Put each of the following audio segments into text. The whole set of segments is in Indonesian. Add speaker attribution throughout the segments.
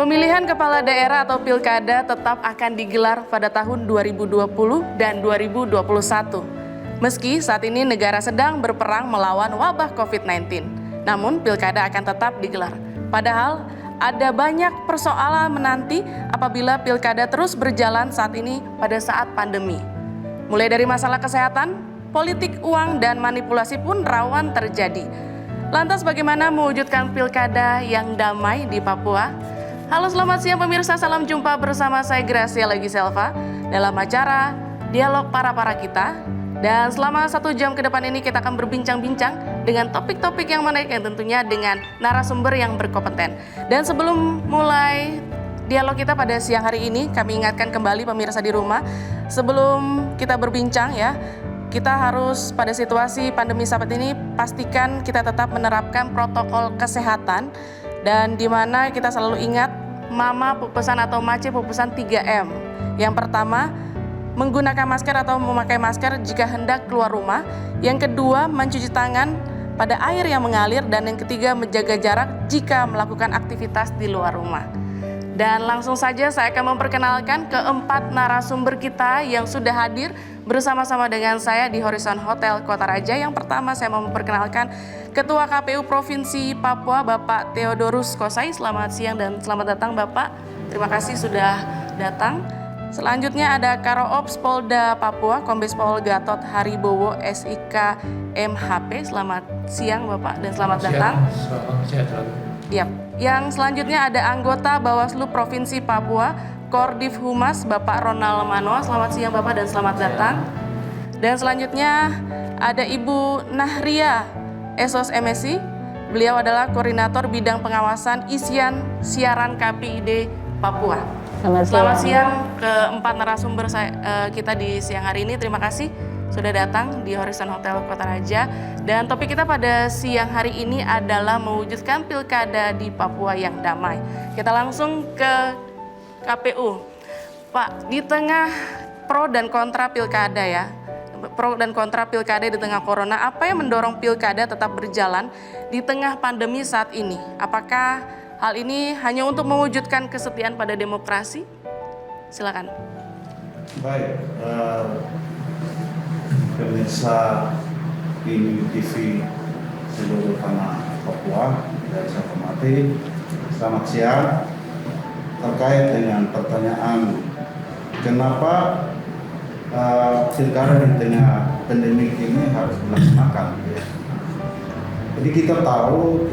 Speaker 1: Pemilihan kepala daerah atau pilkada tetap akan digelar pada tahun 2020 dan 2021. Meski saat ini negara sedang berperang melawan wabah COVID-19, namun pilkada akan tetap digelar. Padahal ada banyak persoalan menanti apabila pilkada terus berjalan saat ini pada saat pandemi. Mulai dari masalah kesehatan, politik uang, dan manipulasi pun rawan terjadi. Lantas bagaimana mewujudkan pilkada yang damai di Papua? Halo, selamat siang pemirsa, salam jumpa bersama saya Gracia Legiselva dalam acara Dialog Para Kita. Dan selama 1 jam ke depan ini kita akan berbincang-bincang dengan topik-topik yang menarik yang tentunya dengan narasumber yang berkompeten. Dan sebelum mulai dialog kita pada siang hari ini, kami ingatkan kembali pemirsa di rumah, sebelum kita berbincang ya, kita harus pada situasi pandemi saat ini pastikan kita tetap menerapkan protokol kesehatan. Dan di mana kita selalu ingat mama pupesan atau mace pupesan 3M. Yang pertama, menggunakan masker atau memakai masker jika hendak keluar rumah. Yang kedua, mencuci tangan pada air yang mengalir. Dan yang ketiga, menjaga jarak jika melakukan aktivitas di luar rumah. Dan langsung saja saya akan memperkenalkan keempat narasumber kita yang sudah hadir bersama-sama dengan saya di Horizon Hotel Kota Raja. Yang pertama saya mau memperkenalkan Ketua KPU Provinsi Papua Bapak Theodorus Kosai. Selamat siang dan selamat datang Bapak. Terima kasih sudah datang. Selanjutnya ada Karo Ops Polda Papua Kombes Pol Gatot Haribowo SIK MHP. Selamat siang Bapak dan selamat datang.
Speaker 2: Selamat siang.
Speaker 1: Yap. Yang selanjutnya ada anggota Bawaslu Provinsi Papua Kordiv Humas Bapak Ronald Manoa. Selamat siang Bapak dan selamat datang. Dan selanjutnya ada Ibu Nahria Esos MSI. Beliau adalah Koordinator Bidang Pengawasan Isian Siaran KPID Papua. Selamat siang keempat narasumber kita di siang hari ini. Terima kasih sudah datang di Horizon Hotel Kota Raja. Dan topik kita pada siang hari ini adalah mewujudkan pilkada di Papua yang damai. Kita langsung ke KPU. Pak, di tengah pro dan kontra pilkada ya, pro dan kontra pilkada di tengah corona, apa yang mendorong pilkada tetap berjalan di tengah pandemi saat ini? Apakah hal ini hanya untuk mewujudkan kesetiaan pada demokrasi? Silakan.
Speaker 3: Baik, pemirsa di TV seluruh tanah Papua dan saya hormati, selamat siang. Terkait dengan pertanyaan kenapa pilkada di tengah pandemi ini harus dilaksanakan. Jadi kita ketahui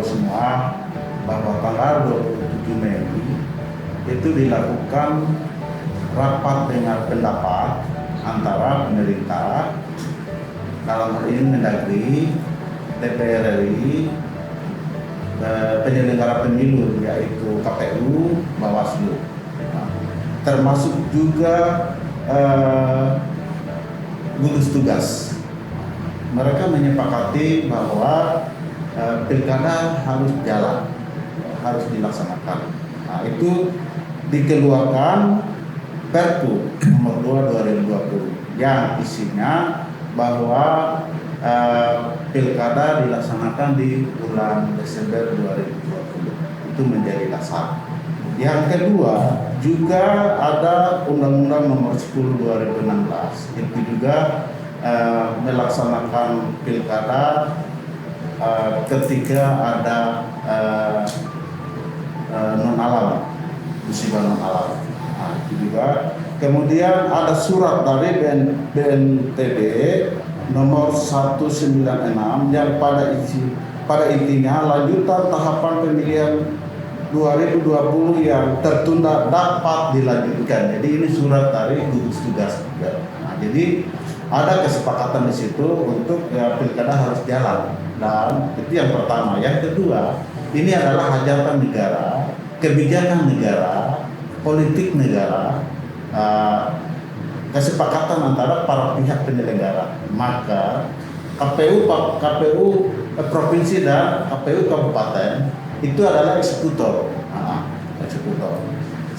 Speaker 3: semua bahwa tanggal 27 Mei itu dilakukan rapat dengar pendapat antara pemerintah, dalam hal ini Mendagri, DPR RI, penyelenggara pemilu yaitu KPU, Bawaslu, termasuk juga gugus tugas. Mereka menyepakati bahwa pilkada harus jalan, harus dilaksanakan. Nah, itu dikeluarkan Perpu nomor 2 2020 yang isinya bahwa pilkada dilaksanakan di bulan Desember 2020. Itu menjadi dasar. Yang kedua, juga ada Undang-Undang nomor 10 2016. Itu juga melaksanakan pilkada ketika ada non-alam, musibah non-alam. Nah, itu juga. Kemudian ada surat dari BNPB nomor 196 yang pada intinya lanjutan tahapan pemilihan 2020 yang tertunda dapat dilanjutkan. Jadi ini surat dari gugus tugas. Nah, jadi ada kesepakatan di situ untuk pilkada harus jalan. Dan itu yang pertama. Yang kedua, ini adalah hajatan negara, kebijakan negara, politik negara, kesepakatan antara para pihak penyelenggara. Maka KPU provinsi dan KPU kabupaten itu adalah eksekutor.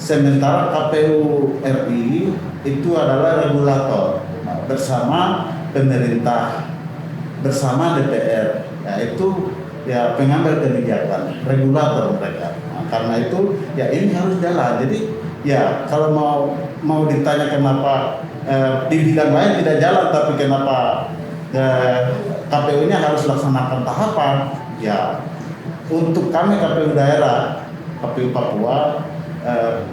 Speaker 3: Sementara KPU RI itu adalah regulator bersama pemerintah, bersama DPR, yaitu ya pengambil kebijakan, regulator mereka. karena itu ya ini harus jalan. Jadi ya kalau mau ditanya kenapa di bidang lain tidak jalan, tapi kenapa KPU-nya harus laksanakan tahapan, ya untuk kami KPU daerah, KPU Papua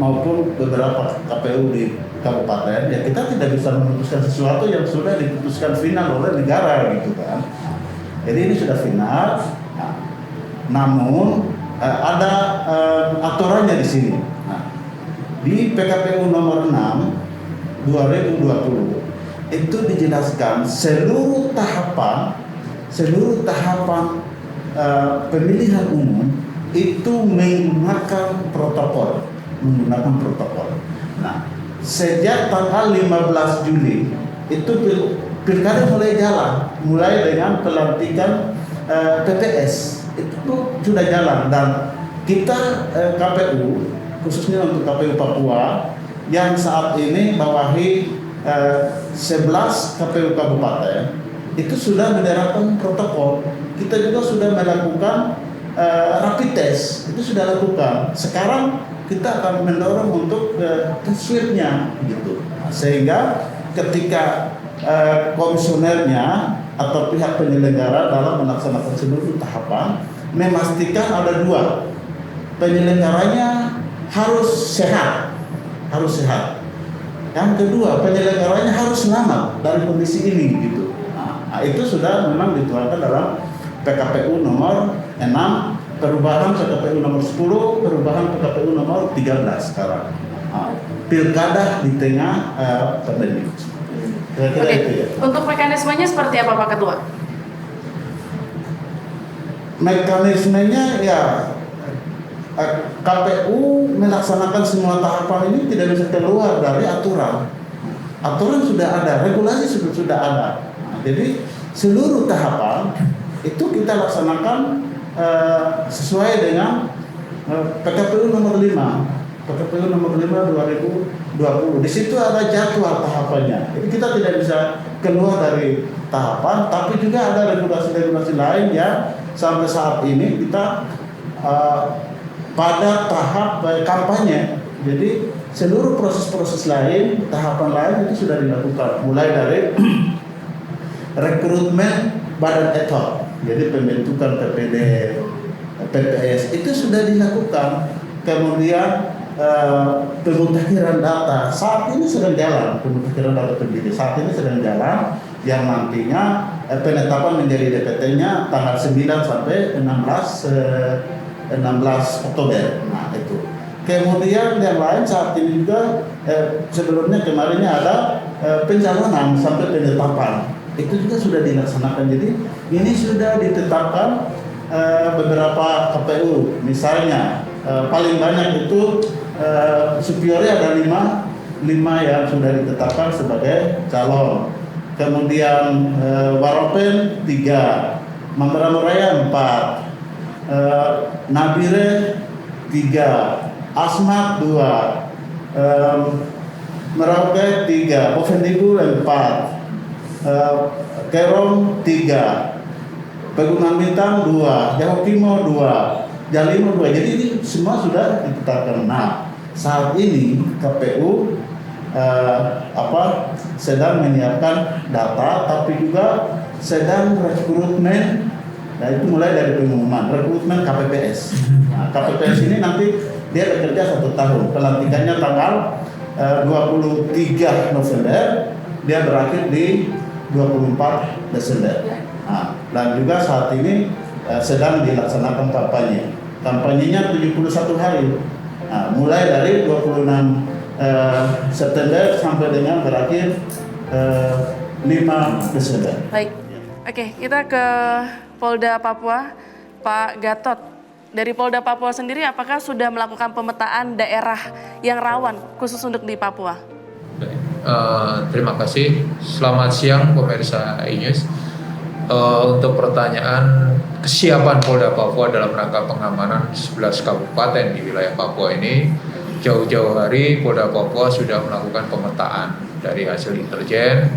Speaker 3: maupun beberapa KPU di kabupaten, ya kita tidak bisa memutuskan sesuatu yang sudah diputuskan final oleh negara gitu kan. Jadi ini sudah final, nah, namun ada aturannya di sini. Nah, di PKPU nomor 6 2020 itu dijelaskan seluruh tahapan pemilihan umum itu menggunakan protokol. Nah, sejak tanggal 15 Juli itu pilkada mulai dengan pelantikan PPS itu sudah jalan, dan kita KPU khususnya untuk KPU Papua yang saat ini bawahi 11 KPU kabupaten itu sudah menerapkan protokol. Kita juga sudah melakukan rapid test, itu sudah lakukan. Sekarang kita akan mendorong untuk test swab-nya gitu. Nah, sehingga ketika komisionernya atau pihak penyelenggara dalam melaksanakan seluruh tahapan memastikan ada 2, penyelenggaranya harus sehat. Yang kedua, penyelenggaranya harus selamat dari kondisi ini gitu. Nah, itu sudah memang dituangkan dalam PKPU nomor 6, perubahan PKPU nomor 10, perubahan PKPU nomor 13 sekarang. Pilkada di tengah pandemi. Kira-kira itu ya.
Speaker 1: Untuk mekanismenya seperti apa Pak Ketua?
Speaker 3: Mekanismenya ya KPU melaksanakan semua tahapan ini tidak bisa keluar dari aturan. Aturan sudah ada, regulasi sudah ada. Nah, jadi seluruh tahapan itu kita laksanakan sesuai dengan PKPU nomor 5. PKPU nomor 5 2020. Di situ ada jadwal tahapannya. Jadi kita tidak bisa keluar dari tahapan, tapi juga ada regulasi-regulasi lain yang sampai saat ini kita pada tahap kampanye. Jadi seluruh proses-proses lain, tahapan lain itu sudah dilakukan. Mulai dari rekrutmen badan ad hoc, jadi pembentukan PPD, PPS itu sudah dilakukan. Kemudian pemutakhiran data saat ini sedang jalan, pemutakhiran data penduduk saat ini sedang jalan, yang nantinya penetapan menjadi DPT-nya tanggal 9 sampai 16 Oktober. Nah itu. Kemudian yang lain saat ini juga sebelumnya kemarinnya ada pencalonan sampai penetapan. Itu juga sudah dilaksanakan. Jadi ini sudah ditetapkan beberapa KPU. Misalnya paling banyak itu Supiori ada 5 yang sudah ditetapkan sebagai calon. Kemudian Waropen 3, Mamberamo-Raya 4, Nabire 3, Asmat 2, Merauke 3, Bovendigul 4, Kerom 3, Pegunungan Bintang 2, Yahukimo 2, Jalimo 2. Jadi ini semua sudah ditetapkan. Nah, saat ini KPU sedang menyiapkan data, tapi juga sedang rekrutmen. Nah, itu mulai dari pengumuman rekrutmen KPPS. Nah, KPPS ini nanti dia bekerja 1 tahun. Pelantikannya tanggal 23 November, dia berakhir di 24 Desember. Nah, dan juga saat ini sedang dilaksanakan kampanye. Kampanyenya 71 hari. Nah, mulai dari 26 September sampai dengan berakhir 5 Desember.
Speaker 1: Baik. Oke, kita ke Polda Papua, Pak Gatot. Dari Polda Papua sendiri, apakah sudah melakukan pemetaan daerah yang rawan khusus untuk di Papua?
Speaker 2: Baik. Terima kasih. Selamat siang pemirsa iNews. Untuk pertanyaan kesiapan Polda Papua dalam rangka pengamanan 11 kabupaten di wilayah Papua ini, jauh-jauh hari Polda Papua sudah melakukan pemetaan dari hasil intelijen.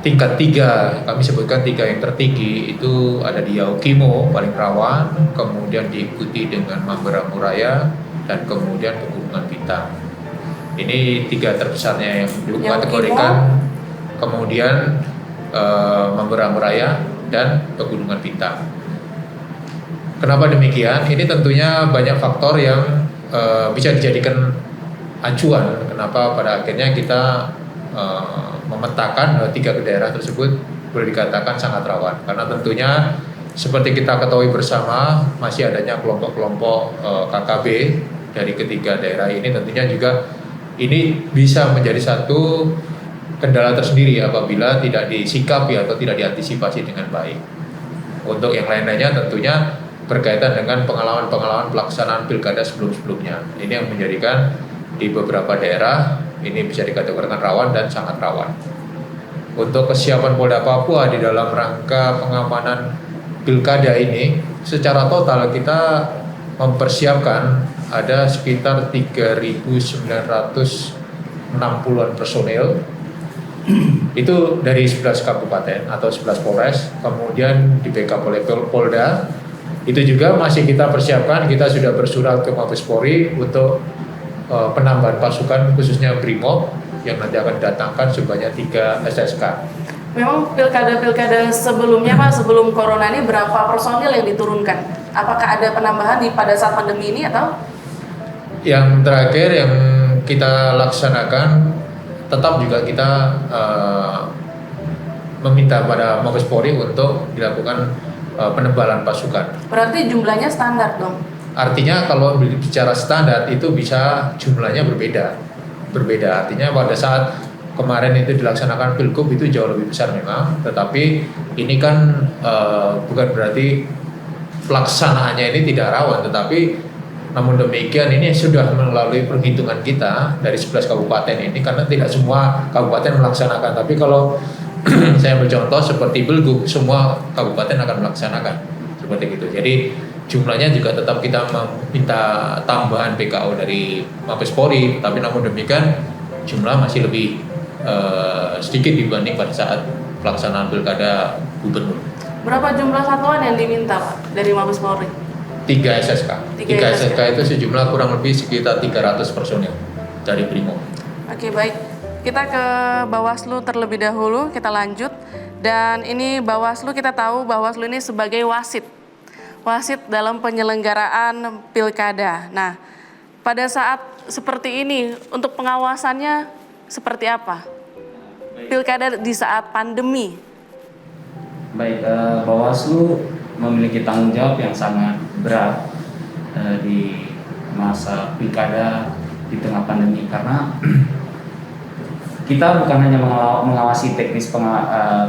Speaker 2: tingkat 3, kami sebutkan 3 yang tertinggi itu ada di Yaukimo paling rawan, kemudian diikuti dengan Mamberamo Raya, dan kemudian Pegunungan Bintang. Ini 3 terbesarnya yang dikategorikan, kemudian Mamberamo Raya dan Pegunungan Bintang. Kenapa demikian? Ini tentunya banyak faktor yang bisa dijadikan acuan kenapa pada akhirnya kita memetakan 3 daerah tersebut boleh dikatakan sangat rawan, karena tentunya seperti kita ketahui bersama masih adanya kelompok-kelompok KKB dari ketiga daerah ini. Tentunya juga ini bisa menjadi satu kendala tersendiri apabila tidak disikapi atau tidak diantisipasi dengan baik. Untuk yang lain-lainnya tentunya berkaitan dengan pengalaman-pengalaman pelaksanaan pilkada sebelum-sebelumnya. Ini yang menjadikan di beberapa daerah ini bisa dikategorikan rawan dan sangat rawan. Untuk kesiapan Polda Papua di dalam rangka pengamanan pilkada ini, secara total kita mempersiapkan ada sekitar 3.960-an personil. Itu dari 11 kabupaten atau 11 Polres, kemudian di backup oleh Polda. Itu juga masih kita persiapkan, kita sudah bersurat ke Mabes Polri untuk penambahan pasukan khususnya BRIMOB yang nanti akan didatangkan sebanyak 3 SSK.
Speaker 1: Memang pilkada-pilkada sebelumnya Pak, sebelum corona ini berapa personil yang diturunkan? Apakah ada penambahan pada saat pandemi ini atau?
Speaker 2: Yang terakhir yang kita laksanakan tetap juga kita meminta pada Mabes Polri untuk dilakukan penebalan pasukan.
Speaker 1: Berarti jumlahnya standar dong?
Speaker 2: Artinya kalau bicara standar itu bisa jumlahnya berbeda. Artinya pada saat kemarin itu dilaksanakan Pilgub itu jauh lebih besar memang, tetapi ini kan bukan berarti pelaksanaannya ini tidak rawan, tetapi namun demikian ini sudah melalui perhitungan kita dari 11 kabupaten ini, karena tidak semua kabupaten melaksanakan, tapi kalau saya bercontoh seperti Pilgub, semua kabupaten akan melaksanakan seperti itu. Jadi jumlahnya juga tetap kita meminta tambahan PKO dari Mabes Polri, tapi namun demikian jumlah masih lebih sedikit dibanding pada saat pelaksanaan pilkada gubernur.
Speaker 1: Berapa jumlah satuan yang diminta Pak dari Mabes Polri?
Speaker 2: 3 SSK. 3 SSK itu sejumlah kurang lebih sekitar 300 personil dari BRIMOB.
Speaker 1: Oke, baik. Kita ke Bawaslu terlebih dahulu, kita lanjut. Dan ini Bawaslu, kita tahu Bawaslu ini sebagai wasit dalam penyelenggaraan pilkada. Nah, pada saat seperti ini untuk pengawasannya seperti apa? Pilkada di saat pandemi.
Speaker 4: Baik, Bawaslu memiliki tanggung jawab yang sangat berat di masa pilkada di tengah pandemi, karena kita bukan hanya mengawasi teknis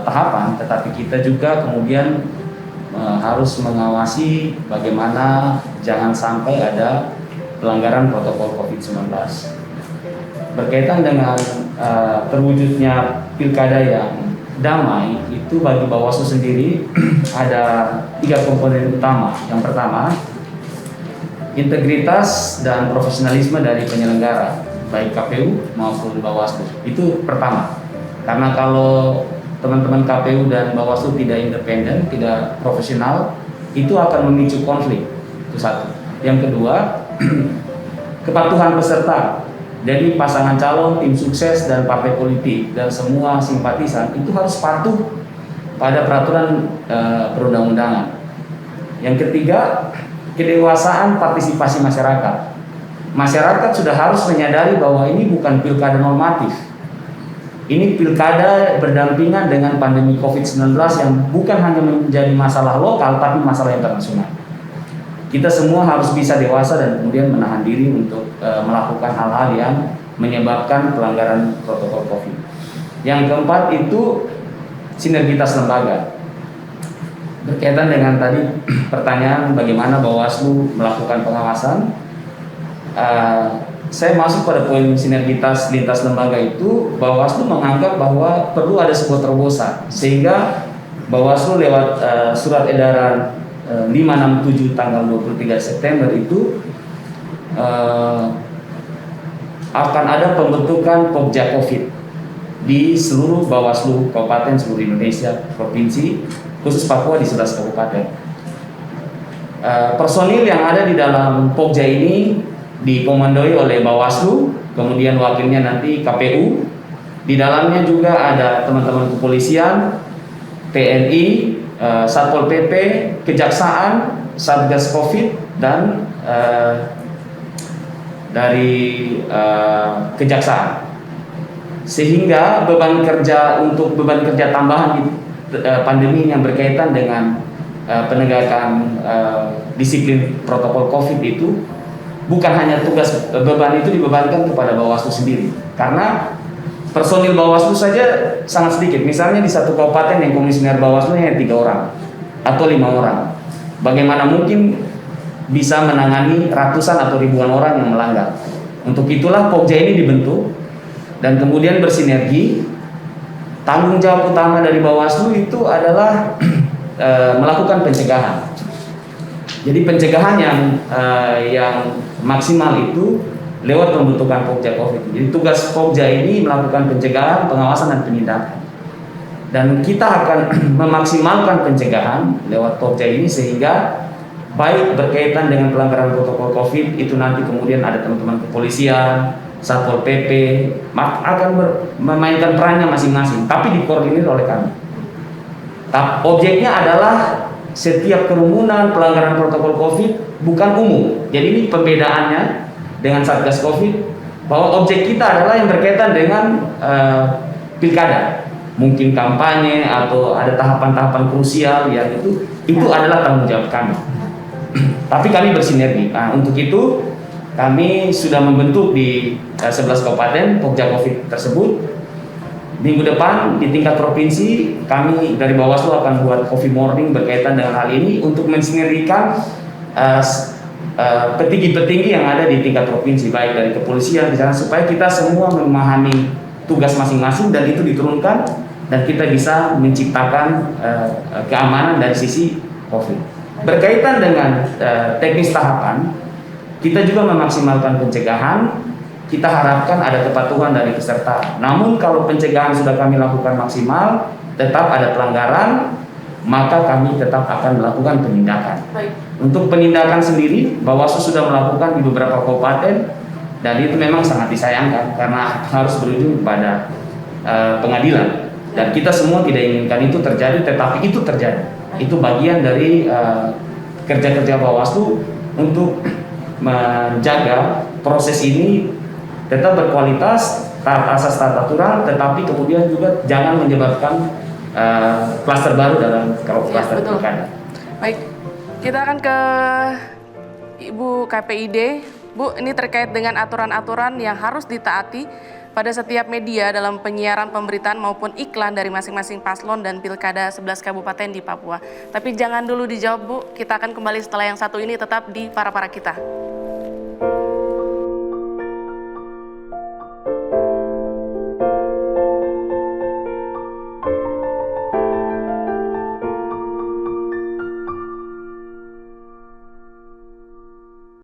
Speaker 4: tahapan, tetapi kita juga kemudian harus mengawasi bagaimana jangan sampai ada pelanggaran protokol COVID-19. Berkaitan dengan terwujudnya pilkada yang damai, itu bagi Bawaslu sendiri ada 3 komponen utama. Yang pertama, integritas dan profesionalisme dari penyelenggara, baik KPU maupun Bawaslu. Itu pertama. Karena kalau teman-teman KPU dan Bawaslu tidak independen, tidak profesional, itu akan memicu konflik. Itu satu. Yang kedua, kepatuhan peserta. Jadi pasangan calon, tim sukses, dan partai politik dan semua simpatisan itu harus patuh pada peraturan perundang-undangan. Yang ketiga, kedewasaan partisipasi masyarakat. Masyarakat sudah harus menyadari bahwa ini bukan pilkada normatif. Ini pilkada berdampingan dengan pandemi COVID-19 yang bukan hanya menjadi masalah lokal, tapi masalah internasional. Kita semua harus bisa dewasa dan kemudian menahan diri untuk melakukan hal-hal yang menyebabkan pelanggaran protokol COVID. Yang keempat itu sinergitas lembaga. Berkaitan dengan tadi pertanyaan bagaimana Bawaslu melakukan pengawasan, saya masuk pada poin sinergitas lintas lembaga itu. Bawaslu menganggap bahwa perlu ada sebuah terobosan, sehingga Bawaslu lewat surat edaran 567 tanggal 23 September itu akan ada pembentukan Pokja Covid di seluruh Bawaslu Kabupaten seluruh Indonesia, provinsi, khusus Papua di 11 kabupaten. Personil yang ada di dalam Pokja ini dikomandoi oleh Bawaslu, kemudian wakilnya nanti KPU. Di dalamnya juga ada teman-teman kepolisian, TNI, Satpol PP, Kejaksaan, Satgas Covid, dan dari Kejaksaan. Sehingga beban kerja tambahan di pandemi yang berkaitan dengan penegakan disiplin protokol COVID itu bukan hanya tugas beban itu dibebankan kepada Bawaslu sendiri, karena personil Bawaslu saja sangat sedikit. Misalnya di satu kabupaten yang komisioner Bawaslu hanya 3 orang atau 5 orang, bagaimana mungkin bisa menangani ratusan atau ribuan orang yang melanggar? Untuk itulah Pokja ini dibentuk dan kemudian bersinergi. Tanggung jawab utama dari Bawaslu itu adalah melakukan pencegahan. Jadi pencegahan yang maksimal itu lewat pembentukan Pokja COVID. Jadi tugas Pokja ini melakukan pencegahan, pengawasan, dan penindakan. Dan kita akan memaksimalkan pencegahan lewat Pokja ini sehingga baik berkaitan dengan pelanggaran protokol COVID itu nanti kemudian ada teman-teman kepolisian, Satpol PP akan memainkan perannya masing-masing, tapi dikoordinir oleh kami. Objeknya adalah setiap kerumunan pelanggaran protokol COVID bukan umum. Jadi ini pembedaannya dengan Satgas COVID, bahwa objek kita adalah yang berkaitan dengan pilkada, mungkin kampanye atau ada tahapan-tahapan krusial yang itu adalah tanggung jawab kami. Tapi kami bersinergi. Nah, untuk itu kami sudah membentuk di 11 kabupaten Pokja COVID tersebut. Minggu depan di tingkat provinsi kami dari Bawaslu akan buat coffee morning berkaitan dengan hal ini untuk mensinergikan petinggi-petinggi yang ada di tingkat provinsi, baik dari kepolisian di sana, supaya kita semua memahami tugas masing-masing dan itu diturunkan dan kita bisa menciptakan keamanan dari sisi COVID. Berkaitan dengan teknis tahapan, kita juga memaksimalkan pencegahan. Kita harapkan ada kepatuhan dari peserta. Namun kalau pencegahan sudah kami lakukan maksimal, tetap ada pelanggaran, maka kami tetap akan melakukan penindakan.
Speaker 1: Baik.
Speaker 4: Untuk penindakan sendiri, Bawaslu sudah melakukan di beberapa kabupaten dan itu memang sangat disayangkan karena harus berujung kepada pengadilan. Dan kita semua tidak inginkan itu terjadi, tetapi itu terjadi. Itu bagian dari kerja-kerja Bawaslu untuk menjaga proses ini tetap berkualitas, taat asas tata aturan, tetapi kemudian juga jangan menyebabkan klaster baru dalam klaster pilkada.
Speaker 1: Baik, kita akan ke Ibu KPID. Bu, ini terkait dengan aturan-aturan yang harus ditaati pada setiap media dalam penyiaran pemberitaan maupun iklan dari masing-masing paslon dan pilkada 11 kabupaten di Papua. Tapi jangan dulu dijawab, Bu. Kita akan kembali setelah yang satu ini, tetap di Para-Para Kita.